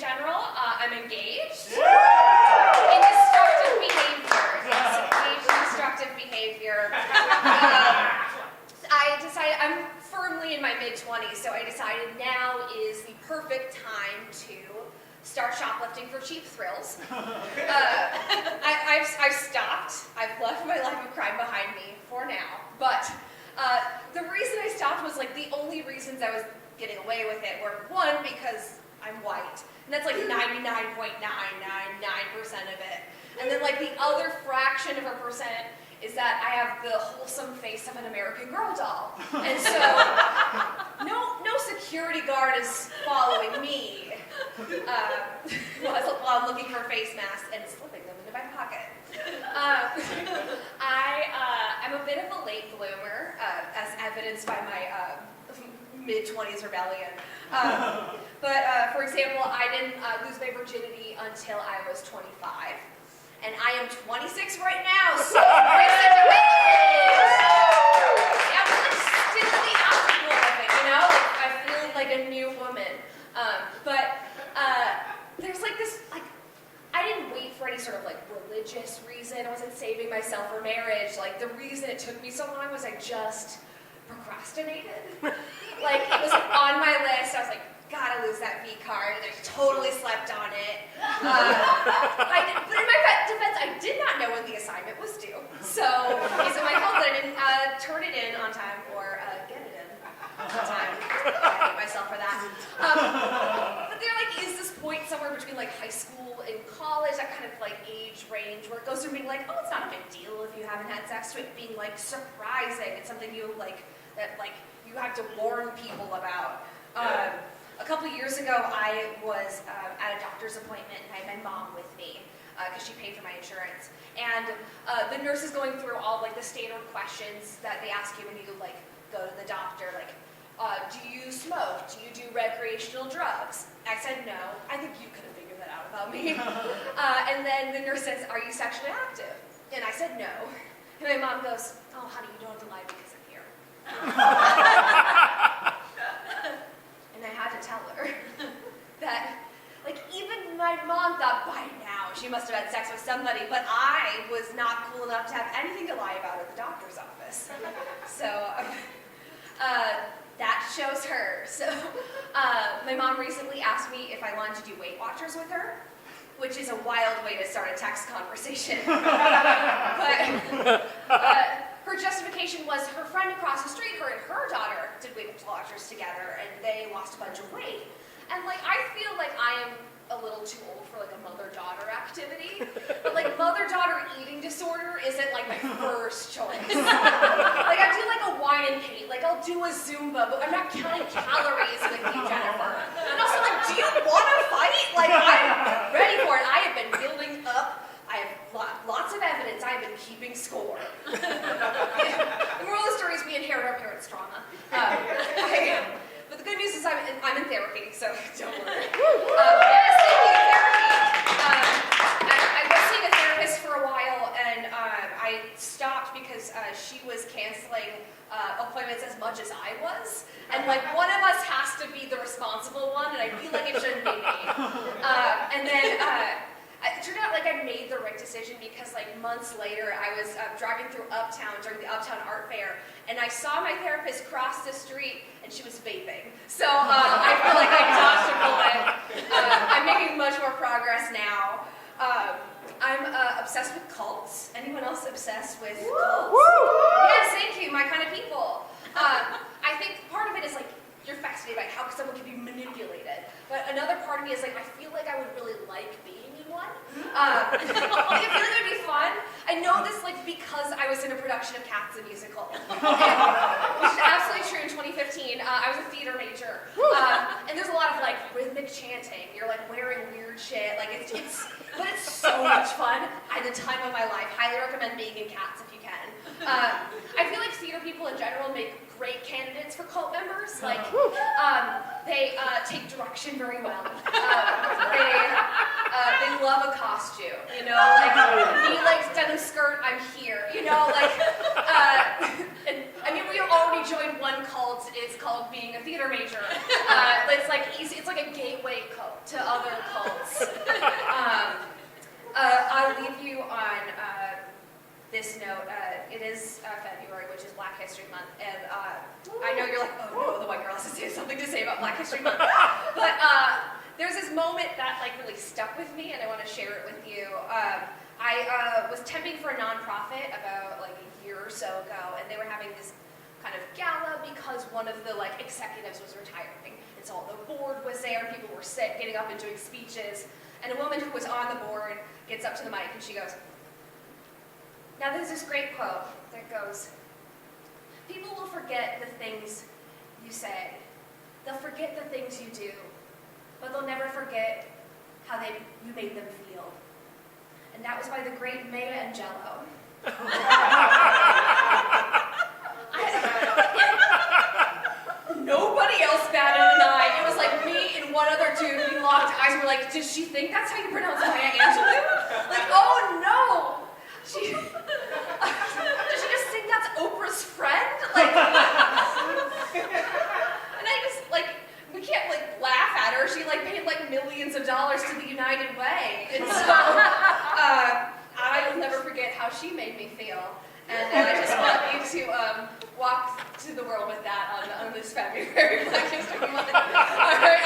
general, I'm engaged. In destructive behavior. Yes, engaged in destructive behavior. I decided, I'm firmly in my mid-20s, so I decided now is the perfect time to start shoplifting for cheap thrills. I've stopped. I've left my life of crime behind me for now. But the reason I stopped was like the only reasons I was getting away with it were, one, because I'm white, and that's like 99.999% of it. And then like the other fraction of a percent is that I have the wholesome face of an American Girl doll. And so no security guard is following me while I'm looking for face masks and slipping them into my pocket. I'm a bit of a late bloomer, as evidenced by my mid-20s rebellion. But for example, I didn't lose my virginity until I was 25. And I am 26 right now, so I'm like still the afterglow of it, you know? Like, I feel like a new woman. But there's like this, like, I didn't wait for any sort of like religious reason. I wasn't saving myself for marriage. Like, the reason it took me so long was I just procrastinated. Like, it was on my list. I was like, gotta lose that V card. And I totally slept on it. But in my defense, I did not know when the assignment was due. So it's my fault that I didn't turn it in on time or get it in on time. I hate myself for that. But there like is this point somewhere between like high school and college, that kind of like age range where it goes from being like, oh, it's not a big deal if you haven't had sex, to it being like surprising. It's something you like that like you have to warn people about. A couple years ago, I was at a doctor's appointment, and I had my mom with me because she paid for my insurance. And the nurse is going through all like the standard questions that they ask you when you like go to the doctor, like, do you smoke? Do you do recreational drugs? I said no. I think you could have figured that out about me. And then the nurse says, are you sexually active? And I said no. And my mom goes, oh, honey, you don't have to lie because I'm here. And I had to tell her that, like, even my mom thought by now she must have had sex with somebody, but I was not cool enough to have anything to lie about at the doctor's office. So that shows her. So my mom recently asked me if I wanted to do Weight Watchers with her, which is a wild way to start a text conversation. But her justification was her friend across the street, her and her daughter did Weight Watchers together, and they lost a bunch of weight. And like, I feel like I am a little too old for like a mother-daughter activity, but like mother-daughter eating disorder isn't like my first choice. Like I do like a wine and paint, like I'll do a Zumba, but I'm not counting calories with you, Jennifer. And also like, do you want to fight? Like I'm ready for it. I have been building up. I have lots of evidence. I have been keeping score. The moral of the story is we inherit our parents' trauma. But the good news is I'm in therapy, so don't worry. Yes, thank you, therapy. I was seeing a therapist for a while, and I stopped because she was canceling appointments as much as I was. And like one of us has to be the responsible one, and I feel like it shouldn't be me. And then it turned out like I made the right decision because like months later I was driving through Uptown during the Uptown Art Fair, and I saw my therapist cross the street and she was vaping. So I feel like I dodged a bullet. I'm making much more progress now. I'm obsessed with cults. Anyone else obsessed with cults? Yes, thank you, my kind of people. I think part of it is like you're fascinated by how someone can be manipulated, but another part of me is like I feel like I would really like being one. I feel like it would be fun. I know this like because I was in a production of Cats the Musical, which is absolutely true. In 2015, I was a theater major, and there's a lot of like rhythmic chanting. You're like wearing weird shit. Like but it's so much fun. I had the time of my life. Highly recommend being in Cats if you can. I feel like theater people in general make great candidates for cult members. Like they take direction very well. They love a costume, you know, like me like denim skirt, I'm here, you know, like, and I mean, we already joined one cult, it's called being a theater major. It's like easy, it's like a gateway cult to other cults. stuck with me, and I want to share it with you. I was temping for a nonprofit about like a year or so ago, and they were having this kind of gala because one of the like executives was retiring. And so all the board was there, and people were getting up and doing speeches. And a woman who was on the board gets up to the mic and she goes, now there's this great quote that goes, people will forget the things you say. They'll forget the things you do, but they'll never forget how you made them feel. And that was by the great Maya Angelou. Nobody else batted an eye. It was like me and one other dude. We locked eyes. We were like, does she think that's how you pronounce Maya Angelou? Like, oh no. Does she just think that's Oprah's friend? Like, and I just like, we can't like laugh at her. She like paid like millions of dollars to the United Way, and so I will never forget how she made me feel. And I just want you to walk to the world with that on this February Black History Month. All right.